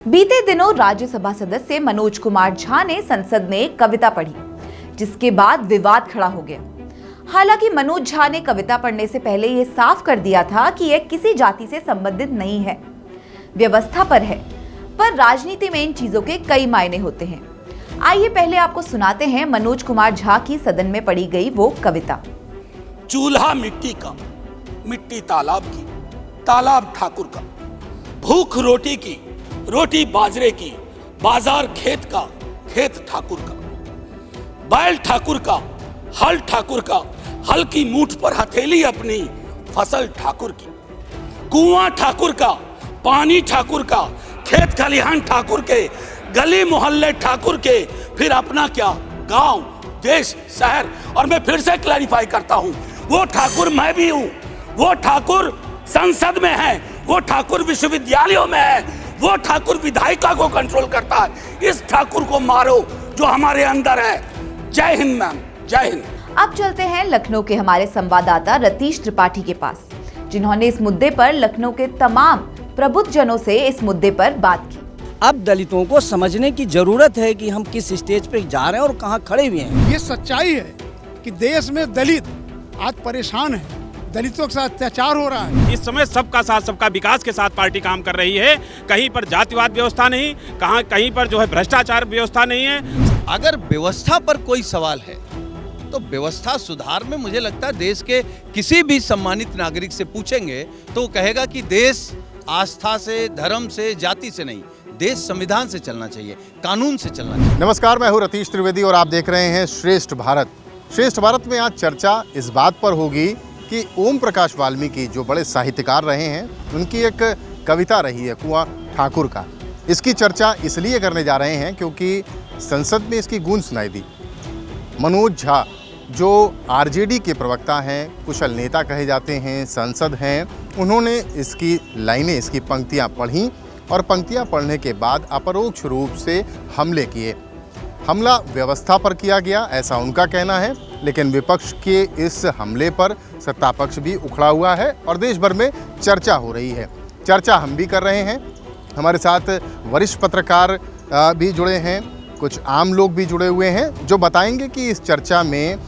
बीते दिनों राज्यसभा सदस्य मनोज कुमार झा ने संसद में एक कविता पढ़ी, जिसके बाद विवाद खड़ा हो गया। हालांकि मनोज झा ने कविता पढ़ने से पहले यह साफ कर दिया था कि यह किसी जाति से संबंधित नहीं है, व्यवस्था पर है। पर राजनीति में इन चीजों के कई मायने होते हैं। आइए पहले आपको सुनाते हैं मनोज कुमार झा की सदन में पढ़ी गई वो कविता। चूल्हा मिट्टी का, मिट्टी तालाब की, तालाब ठाकुर का, भूख रोटी की, रोटी बाजरे की, बाजार खेत का, खेत ठाकुर का, बैल ठाकुर का, हल ठाकुर का, हल की मूठ पर हथेली अपनी, फसल ठाकुर की, कुआं ठाकुर का, पानी ठाकुर का, खेत खलिहान ठाकुर के, गली मोहल्ले ठाकुर के, फिर अपना क्या, गांव, देश, शहर। और मैं फिर से क्लैरिफाई करता हूं, वो ठाकुर मैं भी हूं, वो ठाकुर संसद में है, वो ठाकुर विश्वविद्यालयों में है, वो ठाकुर विधायिका को कंट्रोल करता है। इस ठाकुर को मारो जो हमारे अंदर है। जय हिंद मैम, जय हिंद। अब चलते हैं लखनऊ के हमारे संवाददाता रतीश त्रिपाठी के पास, जिन्होंने इस मुद्दे पर लखनऊ के तमाम प्रबुद्धजनों से इस मुद्दे पर बात की। अब दलितों को समझने की जरूरत है कि हम किस स्टेज पे जा रहे हैं और कहाँ खड़े हुए हैं। ये सच्चाई है कि देश में दलित आज परेशान है, दलितों के साथ अत्याचार हो रहा है। इस समय सबका साथ सबका विकास के साथ पार्टी काम कर रही है। कहीं पर जातिवाद व्यवस्था नहीं, कहीं पर जो है भ्रष्टाचार व्यवस्था नहीं है। अगर व्यवस्था पर कोई सवाल है तो व्यवस्था सुधार में मुझे लगता है देश के किसी भी सम्मानित नागरिक से पूछेंगे तो वो कहेगा कि देश आस्था से, धर्म से, जाति से नहीं, देश संविधान से चलना चाहिए, कानून से चलना चाहिए। नमस्कार, मैं हूं रतीश त्रिवेदी और आप देख रहे हैं श्रेष्ठ भारत। श्रेष्ठ भारत में आज चर्चा इस बात पर होगी कि ओम प्रकाश वाल्मीकि जो बड़े साहित्यकार रहे हैं, उनकी एक कविता रही है कुआं ठाकुर का। इसकी चर्चा इसलिए करने जा रहे हैं क्योंकि संसद में इसकी गूंज सुनाई दी। मनोज झा जो आरजेडी के प्रवक्ता हैं, कुशल नेता कहे जाते हैं, सांसद हैं, उन्होंने इसकी लाइनें, इसकी पंक्तियां पढ़ीं और पंक्तियां पढ़ने के बाद अपरोक्ष रूप से हमले किए। हमला व्यवस्था पर किया गया, ऐसा उनका कहना है, लेकिन विपक्ष के इस हमले पर सत्ता पक्ष भी उखड़ा हुआ है और देश भर में चर्चा हो रही है। चर्चा हम भी कर रहे हैं, हमारे साथ वरिष्ठ पत्रकार भी जुड़े हैं, कुछ आम लोग भी जुड़े हुए हैं जो बताएंगे कि इस चर्चा में,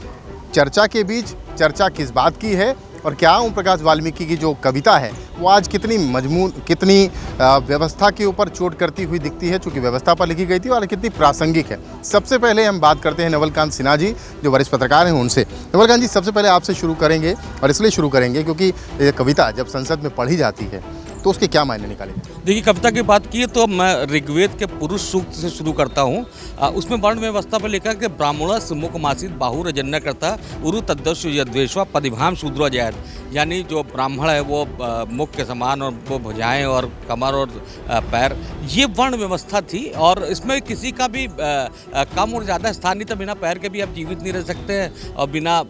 चर्चा के बीच चर्चा किस बात की है और क्या ओम प्रकाश वाल्मीकि की जो कविता है वो आज कितनी मजमून, कितनी व्यवस्था के ऊपर चोट करती हुई दिखती है, चूँकि व्यवस्था पर लिखी गई थी, और कितनी प्रासंगिक है। सबसे पहले हम बात करते हैं नवलकांत सिन्हा जी जो वरिष्ठ पत्रकार हैं उनसे। नवलकांत जी, सबसे पहले आपसे शुरू करेंगे और इसलिए शुरू करेंगे क्योंकि ये कविता जब संसद में पढ़ी जाती है तो उसके क्या मायने निकाले? देखिए, कविता की बात की तो मैं ऋग्वेद के पुरुष सूक्त से शुरू करता हूँ। उसमें वर्ण व्यवस्था पर लिखा कि ब्राह्मण मुखमासित बाहुर जन्य करता उरु तद्दस्यु यद्वेश्वा पदिभाम शूद्रो जायत। यानी जो ब्राह्मण है वो मुख के समान और वो भुजाएं और कमर और पैर, ये वर्ण व्यवस्था थी। और इसमें किसी का भी कम और ज़्यादा स्थान नहीं था। बिना पैर के भी आप जीवित नहीं रह सकते हैं और बिना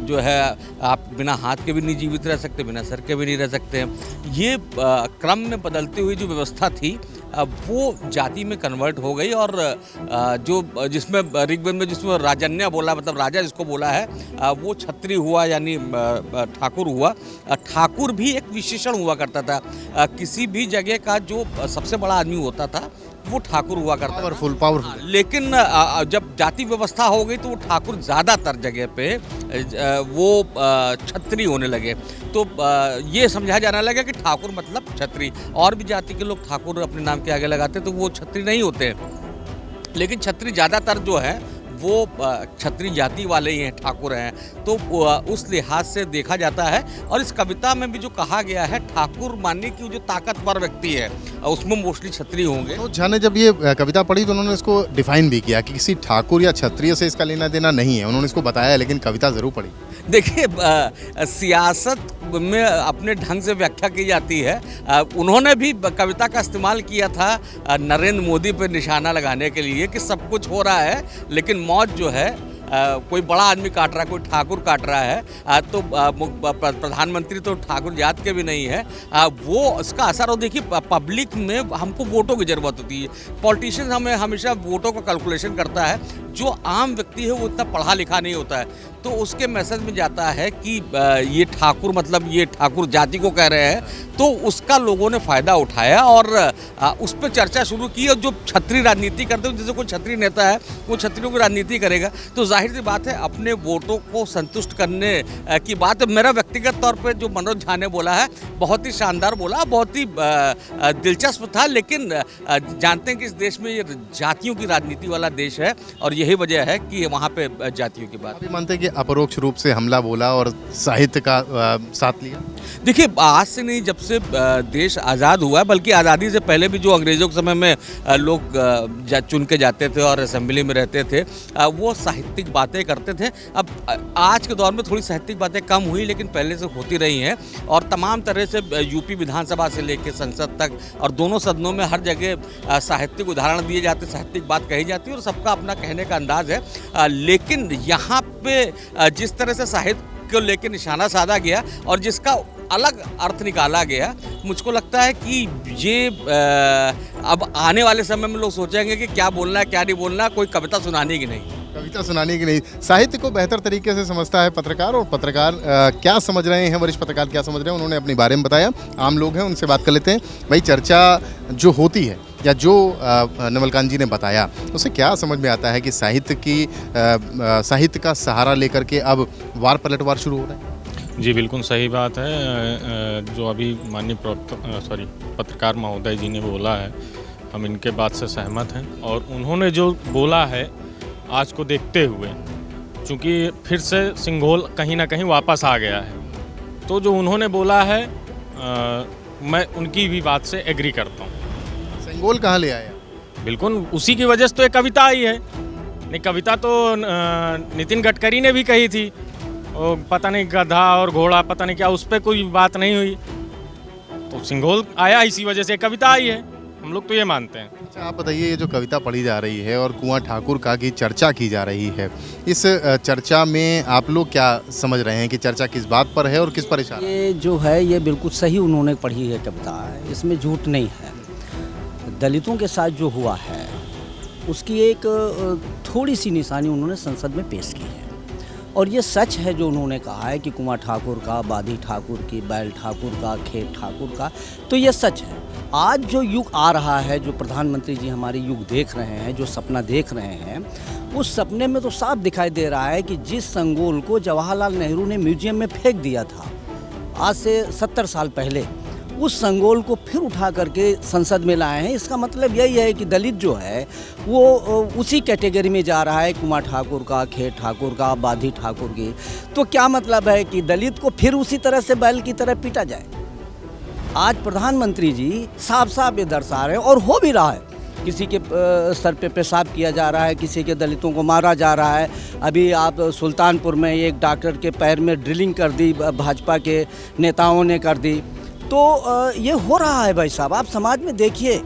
जो है आप बिना हाथ के भी नहीं जीवित रह सकते, बिना सर के भी नहीं रह सकते हैं। ये क्रम में बदलती हुई जो व्यवस्था थी वो जाति में कन्वर्ट हो गई। और जो जिसमें ऋग्वेद में जिसमें राजन्य बोला, मतलब राजा जिसको बोला है, वो क्षत्रिय हुआ, यानी ठाकुर हुआ। ठाकुर भी एक विशेषण हुआ करता था। किसी भी जगह का जो सबसे बड़ा आदमी होता था वो ठाकुर हुआ करता, पावरफुल। लेकिन जब जाति व्यवस्था हो गई तो वो ठाकुर ज़्यादातर जगह पे वो क्षत्रिय होने लगे। तो ये समझा जाने लगा कि ठाकुर मतलब क्षत्रिय। और भी जाति के लोग ठाकुर अपने नाम के आगे लगाते तो वो क्षत्रिय नहीं होते, लेकिन क्षत्रिय ज़्यादातर जो है वो क्षत्रिय जाति वाले ही हैं, ठाकुर हैं। तो उस लिहाज से देखा जाता है। और इस कविता में भी जो कहा गया है, ठाकुर मानने की जो ताकतवर व्यक्ति है उसमें मोस्टली क्षत्रिय होंगे। तो झा ने जब ये कविता पढ़ी तो उन्होंने इसको डिफाइन भी किया कि किसी ठाकुर या क्षत्रिय से इसका लेना देना नहीं है, उन्होंने इसको बताया, लेकिन कविता ज़रूर पढ़ी। देखिए, सियासत में अपने ढंग से व्याख्या की जाती है। उन्होंने भी कविता का इस्तेमाल किया था नरेंद्र मोदी पर निशाना लगाने के लिए कि सब कुछ हो रहा है लेकिन मौत जो है कोई बड़ा आदमी काट रहा है, कोई ठाकुर काट रहा है। तो प्रधानमंत्री तो ठाकुर जात के भी नहीं है। वो उसका असर हो। देखिए, पब्लिक में हमको वोटों की ज़रूरत होती है। पॉलिटिशियन हमें हमेशा वोटों का कैलकुलेशन करता है। जो आम व्यक्ति है वो इतना पढ़ा लिखा नहीं होता है। तो उसके मैसेज में जाता है कि ये ठाकुर मतलब ये ठाकुर जाति को कह रहे हैं, तो उसका लोगों ने फ़ायदा उठाया और उस पर चर्चा शुरू की। और जो क्षत्रिय राजनीति करते हैं, जैसे कोई क्षत्रिय नेता है वो क्षत्रियों की राजनीति करेगा, तो जाहिर सी बात है अपने वोटों को संतुष्ट करने की बात। मेरा व्यक्तिगत तौर पे जो मनोज झा ने बोला है बहुत ही शानदार बोला, बहुत ही दिलचस्प था। लेकिन जानते हैं कि इस देश में ये जातियों की राजनीति वाला देश है और यही वजह है कि वहाँ पे जातियों की बात। अभी मानते हैं कि अपरोक्ष रूप से हमला बोला और साहित्य का साथ लिया। देखिए, आज से नहीं, जब से देश आज़ाद हुआ है, बल्कि आज़ादी से पहले भी जो अंग्रेज़ों के समय में लोग चुन के जाते थे और असेंबली में रहते थे, वो साहित्यिक बातें करते थे। अब आज के दौर में थोड़ी साहित्यिक बातें कम हुई, लेकिन पहले से होती रही हैं। और तमाम तरह से यूपी विधानसभा से लेकर संसद तक और दोनों सदनों में हर जगह साहित्यिक उदाहरण दिए जाते, साहित्यिक बात कही जाती है और सबका अपना कहने का अंदाज है। लेकिन यहाँ पे जिस तरह से साहित्य को लेकर निशाना साधा गया और जिसका अलग अर्थ निकाला गया, मुझको लगता है कि ये अब आने वाले समय में लोग सोचेंगे कि क्या बोलना है क्या नहीं बोलना, कोई कविता सुनाने की नहीं। कविता सुनाने की नहीं, साहित्य को बेहतर तरीके से समझता है पत्रकार। और पत्रकार क्या समझ रहे हैं, वरिष्ठ पत्रकार क्या समझ रहे हैं, उन्होंने अपने बारे में बताया। आम लोग हैं, उनसे बात कर लेते हैं। भाई, चर्चा जो होती है या जो नवलकांत जी ने बताया, उसे क्या समझ में आता है कि साहित्य का सहारा लेकर के अब वार पलटवार शुरू हो रहा है? जी बिल्कुल सही बात है। जो अभी माननीय पत्रकार महोदय जी ने बोला है, हम इनके बात से सहमत हैं। और उन्होंने जो बोला है आज को देखते हुए, चूँकि फिर से सिंघोल कहीं ना कहीं वापस आ गया है, तो जो उन्होंने बोला है मैं उनकी भी बात से एग्री करता हूँ। सिंघोल कहाँ ले आया? बिल्कुल उसी की वजह से तो एक कविता आई है। नहीं, कविता तो नितिन गडकरी ने भी कही थी, वो पता नहीं गधा और घोड़ा पता नहीं क्या, उस पर कोई बात नहीं हुई, तो सिंघोल आया इसी वजह से कविता आई है, हम लोग तो ये मानते हैं। अच्छा, आप बताइए, ये जो कविता पढ़ी जा रही है और कुआं ठाकुर का की चर्चा की जा रही है, इस चर्चा में आप लोग क्या समझ रहे हैं कि चर्चा किस बात पर है और किस पर इशारा? ये जो है ये बिल्कुल सही उन्होंने पढ़ी है कविता, इसमें झूठ नहीं है। दलितों के साथ जो हुआ है उसकी एक थोड़ी सी निशानी उन्होंने संसद में पेश की है। और ये सच है जो उन्होंने कहा है कि कुआं ठाकुर का, बाधी ठाकुर की, बैल ठाकुर का, खेत ठाकुर का, तो ये सच है। आज जो युग आ रहा है, जो प्रधानमंत्री जी हमारे युग देख रहे हैं, जो सपना देख रहे हैं, उस सपने में तो साफ दिखाई दे रहा है कि जिस संगोल को जवाहरलाल नेहरू ने म्यूजियम में फेंक दिया था आज से 70 साल पहले, उस संगोल को फिर उठा करके संसद में लाए हैं। इसका मतलब यही है कि दलित जो है वो उसी कैटेगरी में जा रहा है, कुआं ठाकुर का, खेत ठाकुर का, बाधी ठाकुर की। तो क्या मतलब है कि दलित को फिर उसी तरह से बैल की तरह पीटा जाए? आज प्रधानमंत्री जी साफ साफ ये दर्शा रहे हैं और हो भी रहा है। किसी के सर पे पेशाब किया जा रहा है, किसी के दलितों को मारा जा रहा है। अभी आप सुल्तानपुर में एक डॉक्टर के पैर में ड्रिलिंग कर दी, भाजपा के नेताओं ने कर दी। तो ये हो रहा है भाई साहब, आप समाज में देखिए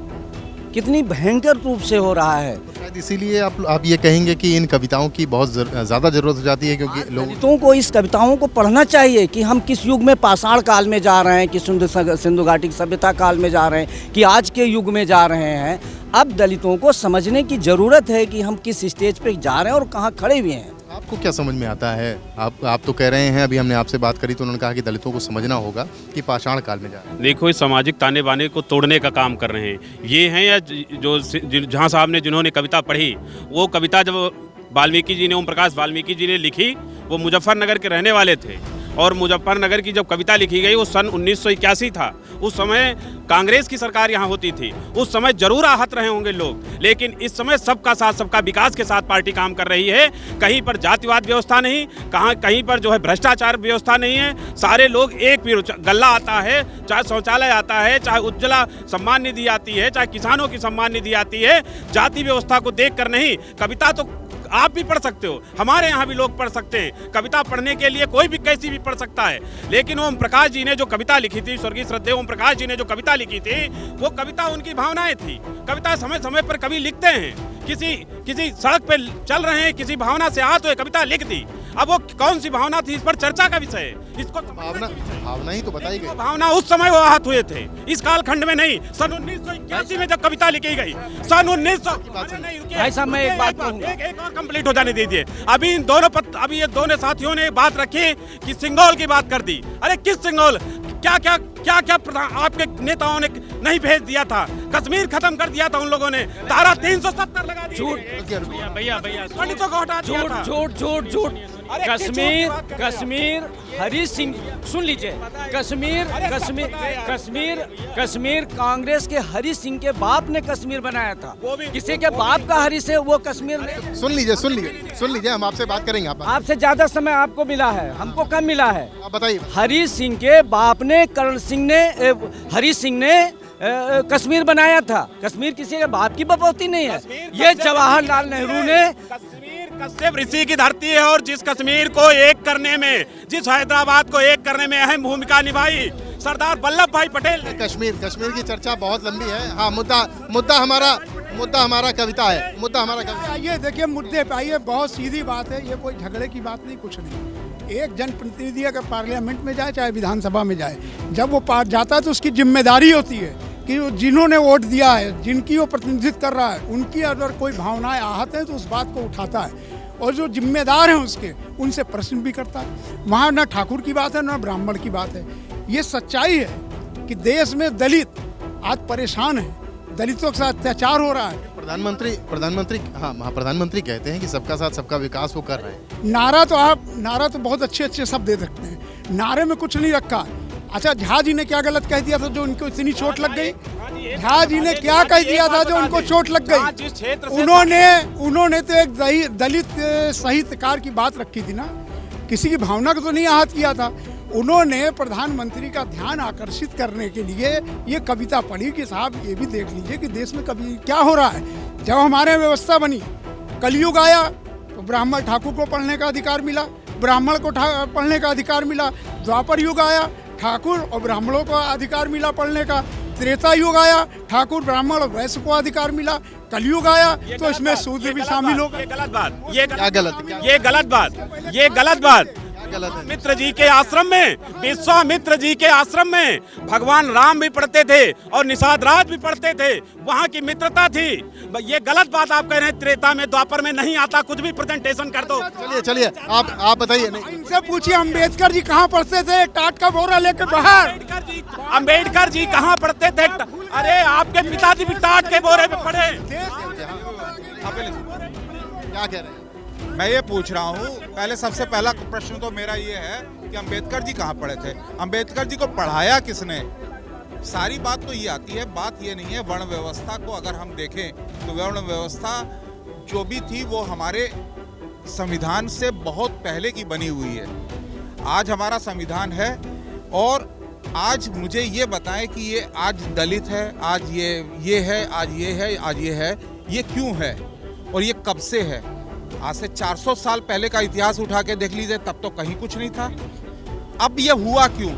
कितनी भयंकर रूप से हो रहा है। शायद इसीलिए आप ये कहेंगे कि इन कविताओं की बहुत ज़्यादा ज़रूरत हो जाती है, क्योंकि दलितों को इस कविताओं को पढ़ना चाहिए कि हम किस युग में पाषाण काल में जा रहे हैं, कि सिंधु घाटी सभ्यता काल में जा रहे हैं, कि आज के युग में जा रहे हैं। अब दलितों को समझने की ज़रूरत है कि हम किस स्टेज पे जा रहे हैं और कहाँ खड़े हुए हैं। आपको क्या समझ में आता है? आप तो कह रहे हैं, अभी हमने आपसे बात करी तो उन्होंने कहा कि दलितों को समझना होगा कि पाषाण काल में जा रहे हैं। देखो, इस सामाजिक ताने बाने को तोड़ने का काम कर रहे हैं ये हैं, या जो झा साहब ने जिन्होंने कविता पढ़ी, वो कविता जब वाल्मीकि जी ने, ओम प्रकाश वाल्मीकि जी ने लिखी, वो मुजफ्फरनगर के रहने वाले थे। और मुजफ्फरनगर की जब कविता लिखी गई वो सन 1981 था। उस समय कांग्रेस की सरकार यहाँ होती थी। उस समय जरूर आहत रहे होंगे लोग, लेकिन इस समय सबका साथ सबका विकास के साथ पार्टी काम कर रही है। कहीं पर जातिवाद व्यवस्था नहीं, कहीं पर जो है भ्रष्टाचार व्यवस्था नहीं है। सारे लोग एक भी, गल्ला आता है, चाहे शौचालय आता है, चाहे उज्ज्वला सम्मान निधि आती है, चाहे किसानों की सम्मान निधि आती है। जाति व्यवस्था को देख कर नहीं, कविता तो आप भी पढ़ सकते हो, हमारे यहाँ भी लोग पढ़ सकते हैं। कविता पढ़ने के लिए कोई भी कैसी भी पढ़ सकता है। लेकिन ओम प्रकाश जी ने जो कविता लिखी थी, स्वर्गीय श्रद्धेय ओम प्रकाश जी ने जो कविता लिखी थी, वो कविता उनकी भावनाएं थी। कविता समय समय पर कवि लिखते हैं, किसी सड़क पे चल रहे हैं, किसी भावना से आहत हुए कविता लिख दी। अब वो कौन सी भावना थी, इस पर चर्चा का विषय है। इसको भावना भावना ही तो बताई गई। भावना उस समय वो आहत हुए थे, इस कालखंड में नहीं। सन 1981 में जब कविता लिखी गई, सन 1900 भाई साहब, मैं एक बात कहूंगा। एक और कंप्लीट हो जाने दीजिए। अभी इन दोनों अभी ये दोनों साथियों ने बात रखी कि सिंगोल की बात कर दी। अरे किस सिंगोल? क्या क्या क्या क्या आपके नेताओं ने नहीं भेज दिया था? कश्मीर खत्म कर दिया था उन लोगों ने, धारा 370 लगा दी। भैया पंडितों को हटा दिया था। झूठ कश्मीर हरी सिंह, सुन लीजिए, कश्मीर कांग्रेस के हरी सिंह के बाप ने कश्मीर बनाया था। किसी के बाप का हरी से वो कश्मीर में। सुन लीजिए, हम आपसे बात करेंगे। आपसे ज्यादा समय आपको मिला है, हमको कम मिला है। आप बताइए। हरी सिंह के बाप ने, करण सिंह ने, हरी सिंह ने कश्मीर बनाया था। कश्मीर किसी के बाप की बपौती नहीं है। ये जवाहरलाल नेहरू ने, कश्यप ऋषि की धरती है और जिस कश्मीर को एक करने में, जिस हैदराबाद को एक करने में अहम भूमिका निभाई सरदार वल्लभ भाई पटेल। कश्मीर की चर्चा बहुत लंबी है। हाँ, मुद्दा हमारा कविता है। आइए देखिए, मुद्दे पे आइए। बहुत सीधी बात है, ये कोई झगड़े की बात नहीं, कुछ नहीं। एक जनप्रतिनिधि अगर पार्लियामेंट में जाए चाहे विधानसभा में जाए, जब वो पार जाता है तो उसकी जिम्मेदारी होती है कि जिन्होंने वोट दिया है, जिनकी वो प्रतिनिधित्व कर रहा है, उनकी अगर कोई भावनाएं आहत हैं तो उस बात को उठाता है और जो जिम्मेदार हैं उसके, उनसे प्रश्न भी करता है। वहाँ न ठाकुर की बात है न ब्राह्मण की बात है। ये सच्चाई है कि देश में दलित आज परेशान है, दलितों के साथ अत्याचार हो रहा है। प्रधानमंत्री कहते हैं कि सबका साथ सबका विकास वो कर रहे हैं। नारा तो बहुत अच्छे सब दे सकते हैं, नारे में कुछ नहीं रखा। अच्छा, झा जी ने क्या गलत कह दिया था जो उनको इतनी चोट लग गई? झा जी ने क्या कह दिया था जो उनको चोट लग गई? उन्होंने तो एक दलित साहित्यकार की बात रखी थी ना, किसी की भावना को तो नहीं आहत किया था। उन्होंने प्रधानमंत्री का ध्यान आकर्षित करने के लिए ये कविता पढ़ी कि साहब ये भी देख लीजिए कि देश में कभी क्या हो रहा है। जब हमारे व्यवस्था बनी, कलयुग आया तो ब्राह्मण ठाकुर को पढ़ने का अधिकार मिला, ब्राह्मण को पढ़ने का अधिकार मिला। द्वापर युग आया, ठाकुर और ब्राह्मणों को अधिकार मिला पढ़ने का। त्रेता युग आया, ठाकुर ब्राह्मण और वैश्य को अधिकार मिला। कलयुग आया तो इसमें शूद्र भी शामिल हो गए। ये गलत बात। विश्वामित्र जी के आश्रम में भगवान राम भी पढ़ते थे और निषाद राज भी पढ़ते थे, वहाँ की मित्रता थी। ये गलत बात आप कह रहे हैं। त्रेता में, द्वापर में नहीं आता, कुछ भी प्रेजेंटेशन कर दो। चलिए आप बताइए। इनसे पूछिए अम्बेडकर जी कहाँ पढ़ते थे, टाट का बोरा लेकर बाहर। अम्बेडकर जी कहाँ पढ़ते थे? अरे आपके पिताजी भी टाट के बोरे में पढ़े। क्या कह रहे हैं? मैं ये पूछ रहा हूँ, पहले सबसे पहला प्रश्न तो मेरा ये है कि अम्बेडकर जी कहाँ पढ़े थे? अम्बेडकर जी को पढ़ाया किसने? सारी बात तो ये आती है, बात ये नहीं है। वर्ण व्यवस्था को अगर हम देखें तो वर्ण व्यवस्था जो भी थी वो हमारे संविधान से बहुत पहले की बनी हुई है। आज हमारा संविधान है और आज मुझे ये बताएं कि ये आज दलित है, आज ये है, आज ये है, आज ये है, ये क्यों है और ये कब से है? आज से 400 साल पहले का इतिहास उठा के देख लीजिए, तब तो कहीं कुछ नहीं था। अब ये हुआ क्यों?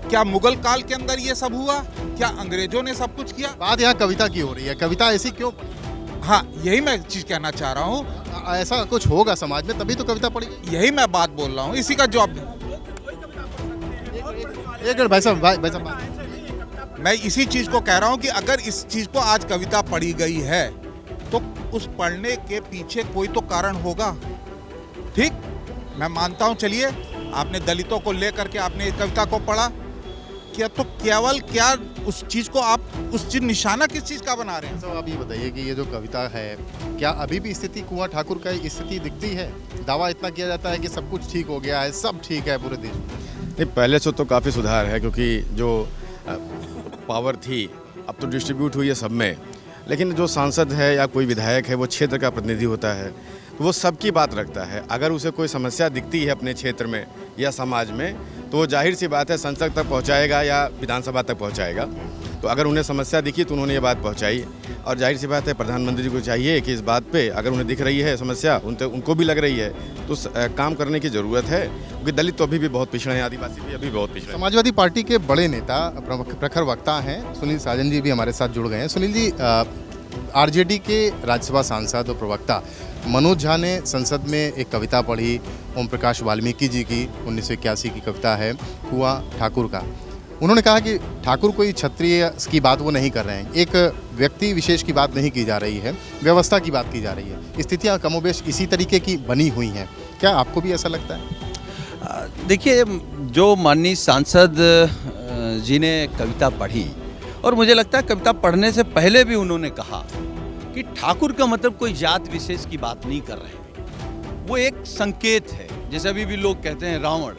क्या मुगल काल के अंदर ये सब हुआ? क्या अंग्रेजों ने सब कुछ किया? बात यहाँ कविता की हो रही है, कविता ऐसी क्यों? हाँ, यही मैं चीज कहना चाह रहा हूँ। ऐसा कुछ होगा समाज में तभी तो कविता पढ़ी। यही मैं बात बोल रहा हूँ, इसी का जवाब। भाई साहब, मैं इसी चीज को कह रहा हूँ कि अगर इस चीज को आज कविता पढ़ी गई है तो उस पढ़ने के पीछे कोई तो कारण होगा। ठीक, मैं मानता हूं। चलिए, आपने दलितों को लेकर के आपने इस कविता को पढ़ा, क्या तो केवल क्या उस चीज को आप उस चीज निशाना किस चीज का बना रहे हैं? तो आप ये बताइए कि ये जो कविता है, क्या अभी भी स्थिति कुंवर ठाकुर का स्थिति दिखती है? दावा इतना किया जाता है कि सब कुछ ठीक हो गया है, सब ठीक है पूरे देश में। नहीं, पहले से तो काफ़ी सुधार है, क्योंकि जो पावर थी अब तो डिस्ट्रीब्यूट हुई है सब में। लेकिन जो सांसद है या कोई विधायक है वो क्षेत्र का प्रतिनिधि होता है, तो वो सबकी बात रखता है। अगर उसे कोई समस्या दिखती है अपने क्षेत्र में या समाज में, तो वो जाहिर सी बात है संसद तक पहुंचाएगा या विधानसभा तक पहुंचाएगा। तो अगर उन्हें समस्या दिखी तो उन्होंने ये बात पहुंचाई, और जाहिर सी बात है प्रधानमंत्री जी को चाहिए कि इस बात पे अगर उन्हें दिख रही है समस्या, उनको भी लग रही है, तो काम करने की ज़रूरत है। क्योंकि दलित तो अभी भी बहुत पिछड़े हैं, आदिवासी भी अभी बहुत पिछड़े हैं। समाजवादी पार्टी के बड़े नेता, प्रखर वक्ता हैं सुनील साजन जी भी हमारे साथ जुड़ गए हैं। सुनील जी, आरजेडी के राज्यसभा सांसद और प्रवक्ता मनोज झा ने संसद में एक कविता पढ़ी, ओम प्रकाश वाल्मीकि जी की 1981 की कविता है कुआं ठाकुर का। उन्होंने कहा कि ठाकुर कोई क्षत्रिय की बात वो नहीं कर रहे हैं, एक व्यक्ति विशेष की बात नहीं की जा रही है, व्यवस्था की बात की जा रही है। स्थितियाँ कमोबेश इसी तरीके की बनी हुई हैं। क्या आपको भी ऐसा लगता है? देखिए, जो माननीय सांसद जी ने कविता पढ़ी, और मुझे लगता है कविता पढ़ने से पहले भी उन्होंने कहा कि ठाकुर का मतलब कोई जात विशेष की बात नहीं कर रहे हैं, वो एक संकेत है। जैसे अभी भी लोग कहते हैं रावण,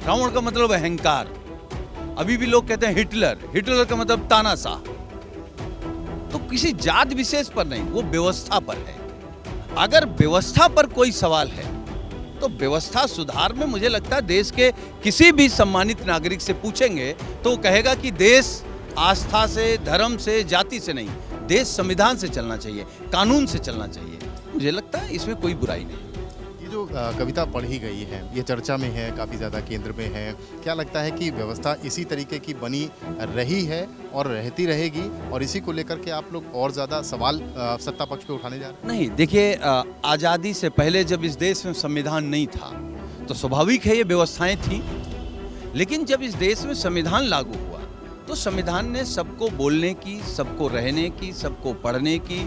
रावण का मतलब अहंकार। अभी भी लोग कहते हैं हिटलर, हिटलर का मतलब तानाशाह। तो किसी जात विशेष पर नहीं, वो व्यवस्था पर है। अगर व्यवस्था पर कोई सवाल है तो व्यवस्था सुधार में मुझे लगता है देश के किसी भी सम्मानित नागरिक से पूछेंगे तो वो कहेगा कि देश आस्था से, धर्म से, जाति से नहीं, देश संविधान से चलना चाहिए, कानून से चलना चाहिए। मुझे लगता है इसमें कोई बुराई नहीं। ये जो कविता पढ़ी गई है ये चर्चा में है, काफ़ी ज़्यादा केंद्र में है। क्या लगता है कि व्यवस्था इसी तरीके की बनी रही है और रहती रहेगी, और इसी को लेकर के आप लोग और ज़्यादा सवाल सत्ता पक्ष पे उठाने जा रहे हैं? नहीं, देखिए, आज़ादी से पहले जब इस देश में संविधान नहीं था तो स्वाभाविक है ये व्यवस्थाएं थी। लेकिन जब इस देश में संविधान लागू हुआ तो संविधान ने सबको बोलने की, सबको रहने की, सबको पढ़ने की,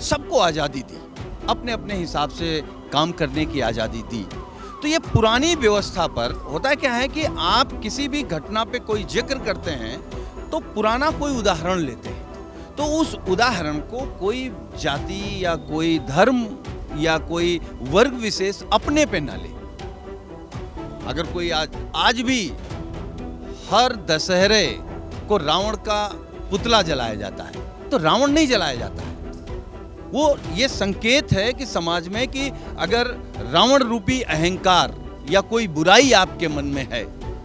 सबको आज़ादी दी, अपने अपने हिसाब से काम करने की आज़ादी दी। तो ये पुरानी व्यवस्था पर होता क्या है कि आप किसी भी घटना पे कोई जिक्र करते हैं तो पुराना कोई उदाहरण लेते हैं, तो उस उदाहरण को कोई जाति या कोई धर्म या कोई वर्ग विशेष अपने पे ना ले। अगर कोई आज भी हर दशहरे को रावण का पुतला जलाया जाता है, तो रावण नहीं जलाया जाता है। वो ये संकेत है कि समाज में कि अगर रावण रूपी अहंकार या कोई बुराई आपके मन में है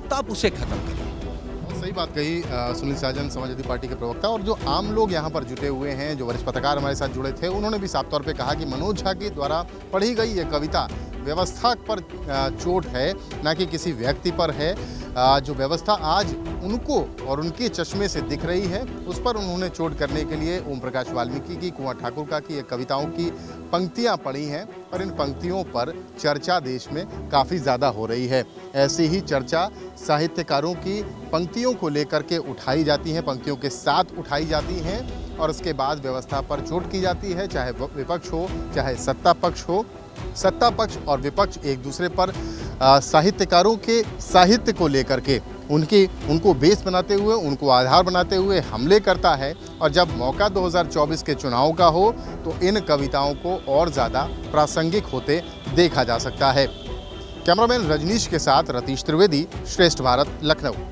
तो आप उसे खत्म करें। सही बात कही सुनील साजन, समाजवादी पार्टी के प्रवक्ता। और जो आम लोग यहाँ पर जुटे हुए हैं, जो वरिष्ठ पत्रकार हमारे साथ जुड़े थे, उन्होंने भी साफ तौर पे कहा कि मनोज झा के द्वारा पढ़ी गई ये कविता व्यवस्था पर चोट है, ना कि किसी व्यक्ति पर है। जो व्यवस्था आज उनको और उनके चश्मे से दिख रही है, उस पर उन्होंने चोट करने के लिए ओम प्रकाश वाल्मीकि की, कुआं ठाकुर का की कविताओं की पंक्तियां पढ़ी हैं, और इन पंक्तियों पर चर्चा देश में काफ़ी ज़्यादा हो रही है। ऐसी ही चर्चा साहित्यकारों की पंक्तियों को लेकर के उठाई जाती हैं, पंक्तियों के साथ उठाई जाती हैं, और उसके बाद व्यवस्था पर चोट की जाती है, चाहे विपक्ष हो चाहे सत्ता पक्ष हो। सत्ता पक्ष और विपक्ष एक दूसरे पर साहित्यकारों के साहित्य को लेकर के उनको बेस बनाते हुए, उनको आधार बनाते हुए हमले करता है। और जब मौका 2024 के चुनाव का हो तो इन कविताओं को और ज़्यादा प्रासंगिक होते देखा जा सकता है। कैमरामैन रजनीश के साथ रतीश त्रिवेदी, श्रेष्ठ भारत, लखनऊ।